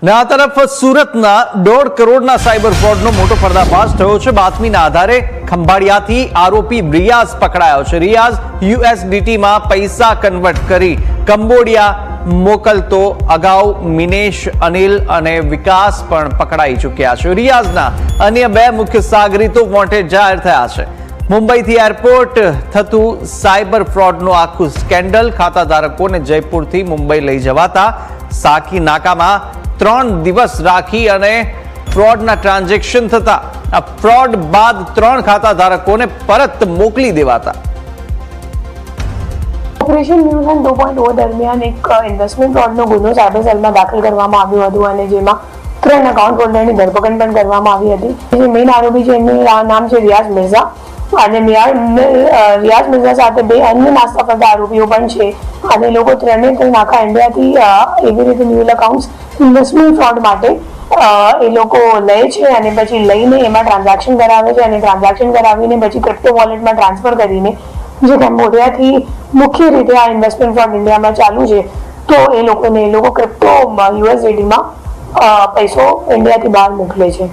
ને આ તરફ સુરતના 1.5 કરોડના સાયબર ફ્રોડનો મોટો પર્દાફાશ થયો છે। બાતમીના આધારે ખંભાળિયાથી આરોપી રિયાઝ પકડાયો છે। રિયાઝ યુએસડીટીમાં પૈસા કન્વર્ટ કરી કંબોડિયા મોકલતો અગાઉ મિનેશ, અનિલ અને વિકાસ પણ પકડાઈ ચૂક્યા છે। રિયાઝના અન્ય 2 મુખ્ય સાગરીતો વોન્ટેડ જાહેર થયા છે। મુંબઈથી એરપોર્ટ થતું સાયબર ફ્રોડનું આખું સ્કેન્ડલ ખાતાધારકોને જયપુરથી મુંબઈ લઈ જવાતા સાકી નાકામાં 3 દિવસ રાખી અને ફ્રોડના ટ્રાન્ઝેક્શન થતા આ ફ્રોડ બાદ 3 ખાતાધારકોને પરત મોકલી દેવાતા। ઓપરેશન ન્યૂઝ 2.0 દરમિયાન એક ઇન્વેસ્ટમેન્ટ ફ્રોડનો ગુનો સાયબર સેલમાં દાખલ કરવામાં આવ્યો હતો અને જેમાં 3 એકાઉન્ટ હોલ્ડરની ધરપકડ પણ કરવામાં આવી હતી। જે મેઇન આરોપી છે એમનું નામ છે રિયાઝ મિર્ઝા અને રિયાઝ મિર્ઝા સાથે 2 અન્ય નાસ્તા કરતા આરોપીઓ પણ છે અને લોકો 3 આખા ઇન્ડિયાથી એવી રીતે ન્યૂઝ એકાઉન્ટ્સ ઇન્વેસ્ટમેન્ટ ફ્રોડ માટે એ લોકો લે છે અને પછી લઈને એમાં ટ્રાન્ઝેક્શન કરાવે છે અને ટ્રાન્ઝેક્શન કરાવીને પછી ક્રિપ્ટો વોલેટમાં ટ્રાન્સફર કરીને જે કંબોડિયાથી મુખ્ય રીતે આ ઇન્વેસ્ટમેન્ટ ફંડ ઇન્ડિયામાં ચાલુ છે તો એ લોકો ક્રિપ્ટો યુએસડીટીમાં પૈસો ઇન્ડિયાથી બહાર મોકલે છે।